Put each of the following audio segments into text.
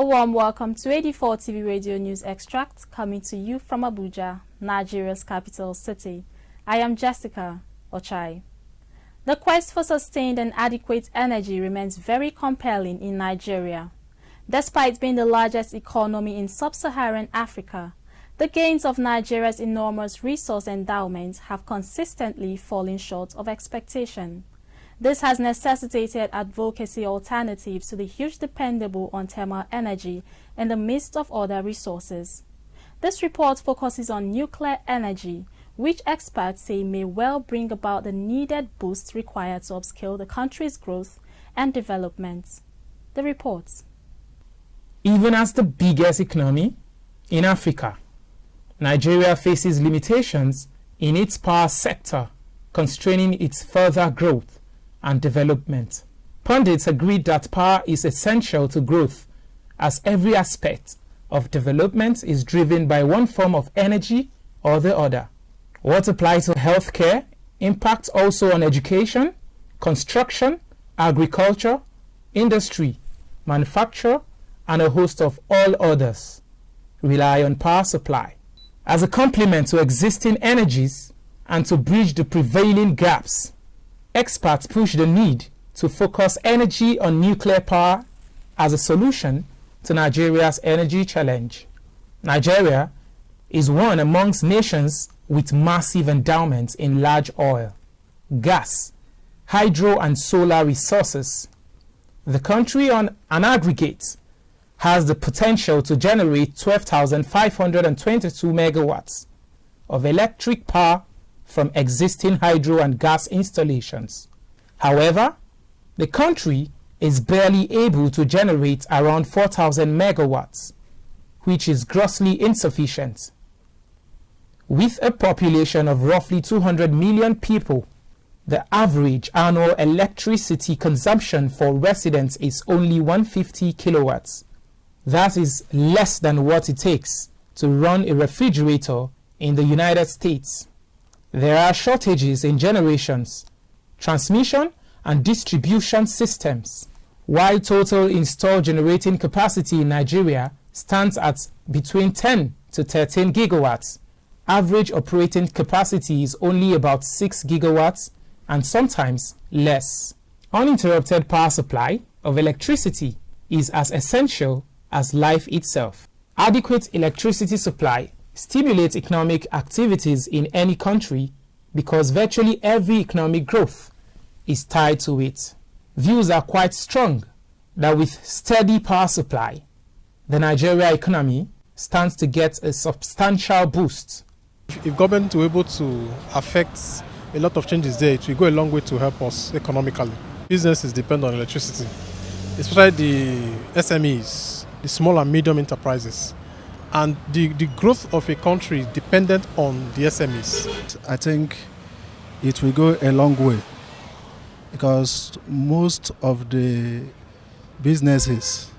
A warm welcome to 84 TV Radio News Extract, coming to you from Abuja, Nigeria's capital city. I am Jessica Ochai. The quest for sustained and adequate energy remains very compelling in Nigeria. Despite being the largest economy in sub-Saharan Africa, the gains of Nigeria's enormous resource endowment have consistently fallen short of expectation. This has necessitated advocacy alternatives to the huge dependable on thermal energy in the midst of other resources. This report focuses on nuclear energy, which experts say may well bring about the needed boost required to upscale the country's growth and development. The report. Even as the biggest economy in Africa, Nigeria faces limitations in its power sector, constraining its further growth and development. Pundits agreed that power is essential to growth, as every aspect of development is driven by one form of energy or the other. What applies to healthcare impacts also on education, construction, agriculture, industry, manufacture, and a host of all others rely on power supply. As a complement to existing energies and to bridge the prevailing gaps, experts push the need to focus energy on nuclear power as a solution to Nigeria's energy challenge. Nigeria is one amongst nations with massive endowments in large oil, gas, hydro and solar resources. The country on an aggregate has the potential to generate 12,522 megawatts of electric power from existing hydro and gas installations. However, the country is barely able to generate around 4,000 megawatts, which is grossly insufficient. With a population of roughly 200 million people, the average annual electricity consumption for residents is only 150 kilowatts. That is less than what it takes to run a refrigerator in the United States. There are shortages in generations, transmission, and distribution systems. While total installed generating capacity in Nigeria stands at between 10 to 13 gigawatts, average operating capacity is only about 6 gigawatts and sometimes less. Uninterrupted power supply of electricity is as essential as life itself. Adequate electricity supply stimulates economic activities in any country because virtually every economic growth is tied to it. Views are quite strong that with steady power supply, the Nigeria economy stands to get a substantial boost. If government were able to affect a lot of changes there, it will go a long way to help us economically. Businesses depend on electricity, especially the SMEs, the small and medium enterprises. And the growth of a country is dependent on the SMEs. I think it will go a long way because most of the businesses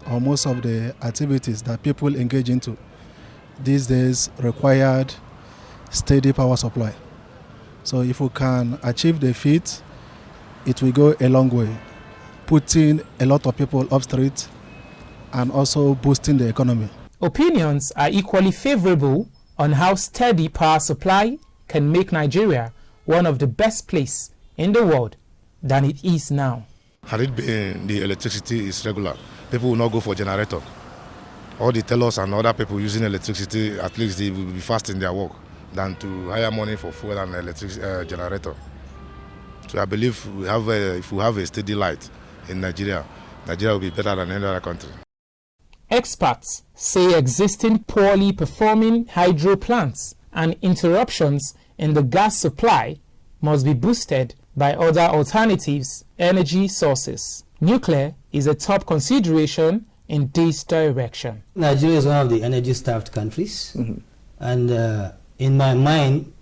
or most of the activities that people engage into these days required steady power supply. So if we can achieve the feat, it will go a long way, putting a lot of people up street and also boosting the economy. Opinions are equally favorable on how steady power supply can make Nigeria one of the best places in the world than it is now. Had it been the electricity is regular, people will not go for generator. All the tellers and other people using electricity, at least they will be fast in their work than to hire money for fuel and electric generator. So I believe if we have a steady light in Nigeria, Nigeria will be better than any other country. Experts say existing poorly performing hydro plants and interruptions in the gas supply must be boosted by other alternatives energy sources. Nuclear is a top consideration in this direction. Nigeria is one of the energy-starved countries, and in my mind,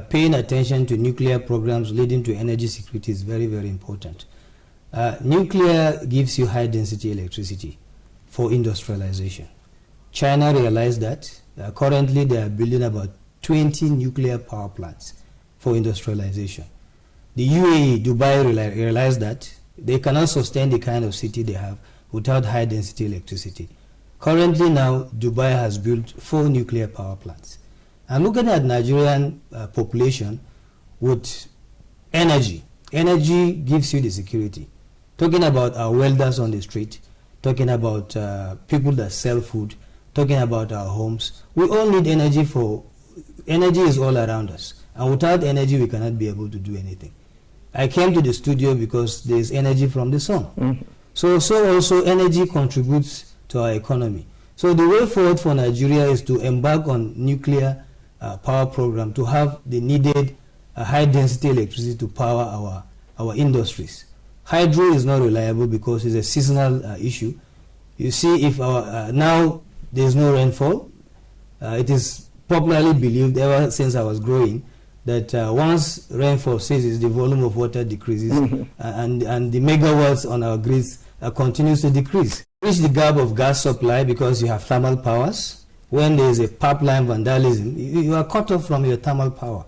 paying attention to nuclear programs leading to energy security is very, very important. Nuclear gives you high-density electricity for industrialization. China realized that. Currently, they are building about 20 nuclear power plants for industrialization. The UAE, Dubai realized that they cannot sustain the kind of city they have without high density electricity. Currently now, Dubai has built 4 nuclear power plants. And looking at Nigerian population with energy, energy gives you the security. Talking about our welders on the street, talking about people that sell food, talking about our homes. We all need energy energy is all around us. And without energy, we cannot be able to do anything. I came to the studio because there is energy from the sun. Mm-hmm. So also energy contributes to our economy. So the way forward for Nigeria is to embark on nuclear power program to have the needed high density electricity to power our industries. Hydro is not reliable because it's a seasonal issue. You see, if now there's no rainfall, it is popularly believed ever since I was growing that once rainfall ceases, the volume of water decreases and the megawatts on our grids continues to decrease. Reach the gap of gas supply because you have thermal powers. When there is a pipeline vandalism, you are cut off from your thermal power.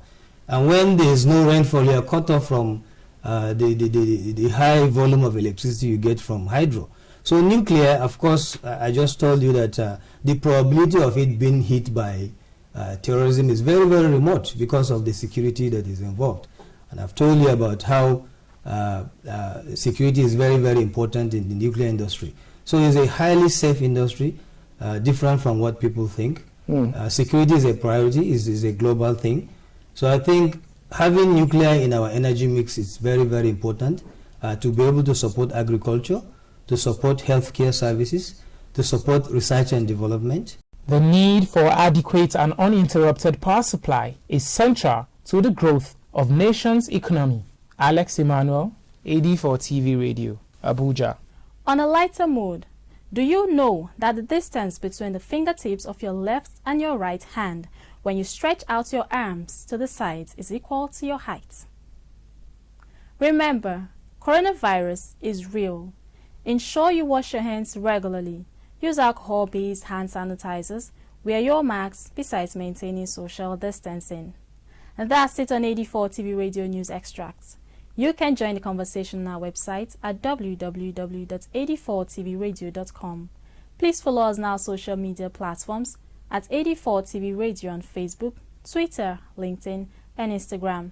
And when there is no rainfall, you are cut off from the high volume of electricity you get from hydro. So nuclear, of course, I just told you that the probability of it being hit by terrorism is very, very remote because of the security that is involved. And I've told you about how security is very, very important in the nuclear industry. So it's a highly safe industry, different from what people think. Security is a priority, is a global thing. So I think having nuclear in our energy mix is very, very important to be able to support agriculture, to support healthcare services, to support research and development. The need for adequate and uninterrupted power supply is central to the growth of nation's economy. Alex Emmanuel, AD4 TV Radio, Abuja. On a lighter mood, do you know that the distance between the fingertips of your left and your right hand when you stretch out your arms to the sides is equal to your height? Remember, coronavirus is real. Ensure you wash your hands regularly. Use alcohol-based hand sanitizers. Wear your masks besides maintaining social distancing. And that's it on AD4 TV Radio News Extracts. You can join the conversation on our website at www.ad4tvradio.com. Please follow us on our social media platforms at AD4 TV Radio on Facebook, Twitter, LinkedIn, and Instagram.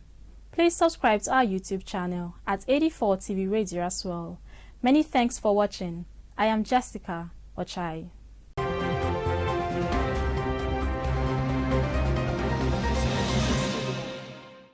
Please subscribe to our YouTube channel at AD4 TV Radio as well. Many thanks for watching. I am Jessica Ochai.